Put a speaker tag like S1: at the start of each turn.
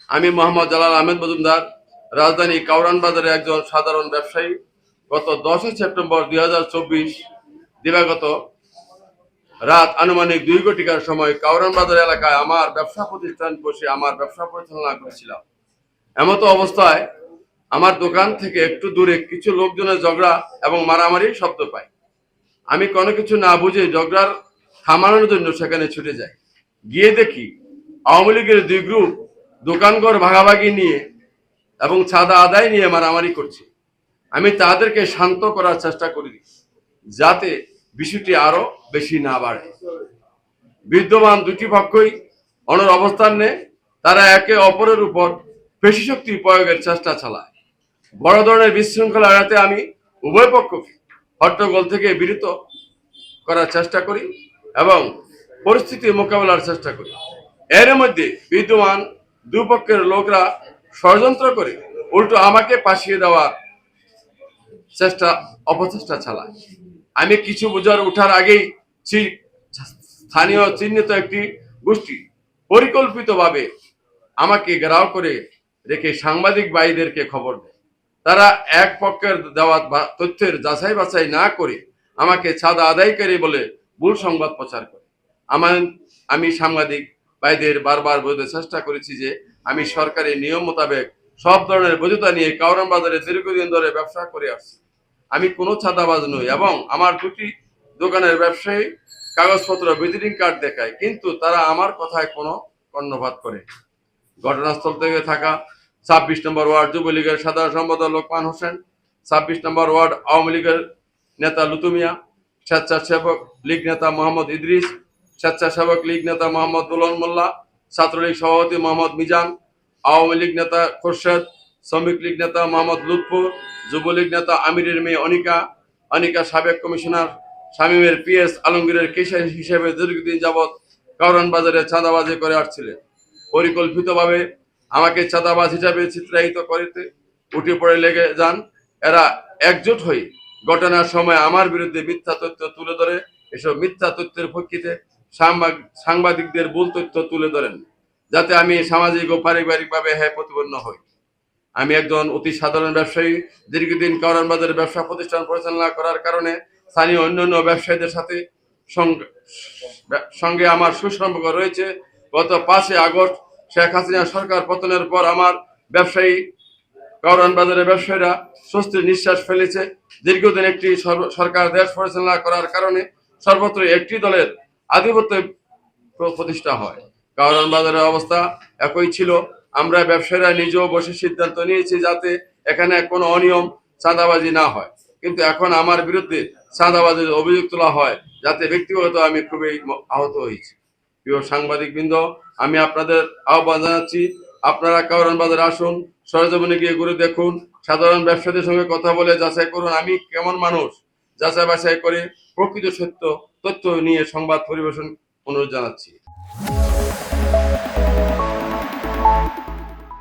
S1: আমি মোহাম্মদ জালাল আহমেদ মজুমদার, রাজধানী কাউরান বাজারে একজন সাধারণ ব্যবসায়ী। গত 10 সেপ্টেম্বর 2024 দিবাগত রাত আনুমানিক 2 ঘটিকার সময় কাউরান বাজার এলাকায় আমার ব্যবসা প্রতিষ্ঠান বসে আমার ব্যবসা পরিচালনা করেছিলাম। এমতো অবস্থায় আমার দোকান থেকে একটু দূরে কিছু লোকজনের ঝগড়া এবং মারামারি শব্দ পাই। আমি কোনো কিছু না বুঝে ঝগড়ার থামানোর জন্য সেখানে ছুটে যাই। গিয়ে দেখি আওয়ামী লীগের 2 গ্রুপ দোকানঘর ভাগাভাগি নিয়ে এবং চাঁদা আদায় নিয়ে মারামারি করছে। আমি তাদেরকে শান্ত করার চেষ্টা করি যাতে বিষয়টি আরো বেশি না বাড়ে। বিদ্যমান দুটি পক্ষই অনর অবস্থান নেয়। তারা একে অপরের উপর পেশিশক্তি প্রয়োগের চেষ্টা চালায়। বড় ধরনের বিশৃঙ্খলা এড়াতে আমি উভয় পক্ষকে হট্টগোল থেকে বিরত করার চেষ্টা করি এবং পরিস্থিতি মোকাবেলার চেষ্টা করি। এর মধ্যে বিদ্যমান দুপক্ষের লোকরা ষড়যন্ত্র করে উল্টো আমাকে পাশিয়ে দেওয়ার অপচেষ্টা চালায়। আমি কিছু বুঝার ওঠার আগেই স্থানীয় চিহ্নিত একটি গোষ্ঠী পরিকল্পিতভাবে আমাকে ঘেরাও করে রেখে সাংবাদিক ভাইদেরকে খবর দেয়। তারা এক পক্ষের দেওয়া তথ্যের যাচাই বাছাই না করে আমাকে চাঁদা আদায়কারী বলে ভুল সংবাদ প্রচার করে। আমি সাংবাদিক ভাইদের বারবার বোঝাতে চেষ্টা করেছি যে আমি সরকারি নিয়ম মোতাবেক সব ধরনের বৈধতা নিয়ে কাউরান বাজারে দীর্ঘদিন ধরে ব্যবসা করে আসছি। আমি কোনো চাঁদাবাজ নই এবং আমার দুটি দোকানের ব্যবসায়ী কাগজপত্র ভিজিটিং কার্ড দেখায়, কিন্তু তারা আমার কথায় কোনো কর্ণপাত করে। ঘটনাস্থল থেকে থাকা 26 নম্বর ওয়ার্ড যুবলীগের সাধারণ সম্পাদক লোকমান হোসেন, 26 নম্বর ওয়ার্ড আওয়ামী লীগের নেতা লুতুমিয়া, স্বেচ্ছাসেবক লীগ নেতা মোহাম্মদ ইদ্রিস, স্বেচ্ছাসেবক লীগ নেতা মোহাম্মদ দুলন মোল্লা, ছাত্রলীগ সভাপতি মোহাম্মদ মিজান, আওয়ামী লীগ নেতা খোরশেদ, শ্রমিক লীগ নেতা মোহাম্মদ লুৎফুর, যুবলীগ নেতা আমিরের মেয়ে অনিকা সাবেক কমিশনার শামীমের পিএস আলমগীরের কেশার হিসেবে দীর্ঘদিন যাবৎ কাউরান বাজারে চাঁদাবাজি করে আসছিলেন। পরিকল্পিতভাবে আমাকে চাঁদাবাজ হিসাবে চিত্রায়িত করতে উঠে পড়ে লেগে যান। এরা একজোট হয়ে ঘটনার সময় আমার বিরুদ্ধে মিথ্যা তথ্য তুলে ধরে এসব মিথ্যা তথ্যের প্রেক্ষিতে সাংবাদিকদের ভুল তথ্য তুলে ধরেন, যাতে আমি সামাজিক ও পারিবারিকভাবে প্রতিপন্ন হই। আমি একজন অতি সাধারণ ব্যবসায়ী। দীর্ঘদিন কাউরান বাজারে ব্যবসা প্রতিষ্ঠান পরিচালনা করার কারণে স্থানীয় অন্যান্য ব্যবসায়ীদের সঙ্গে আমার সুসম্পর্ক রয়েছে। গত 5 আগস্ট শেখ হাসিনা সরকার পতনের পর আমার কাউরান বাজারের ব্যবসায়ীরা স্বস্তির নিঃশ্বাস ফেলেছে। দীর্ঘদিন একটি সরকার দেশ পরিচালনা করার কারণে সর্বত্র একটি দলের আধিপত্য প্রতিষ্ঠা হয়। কাউরান বাজারের অবস্থা একই ছিল। আমরা ব্যবসায়ীরা নিজেও বসে সিদ্ধান্ত নিয়েছি যাতে এখানে কোনো অনিয়ম চাঁদাবাজি না হয়, কিন্তু এখন আমার বিরুদ্ধে চাঁদাবাজির অভিযোগ তোলা হয়, যাতে ব্যক্তিগত আমি খুবই আহত হয়েছি। প্রিয় সাংবাদিকবৃন্দ, আমি আপনাদের আহ্বান জানাচ্ছি, আপনারা কাউরান বাজারে আসুন, সরেজমিনে গিয়ে ঘুরে দেখুন, সাধারণ ব্যবসায়ীদের সঙ্গে কথা বলে যাচাই করুন আমি কেমন মানুষ। যাচাই বাছাই করে প্রকৃত সত্য তথ্য নিয়ে সংবাদ পরিবেশন অনুরোধ জানাচ্ছি।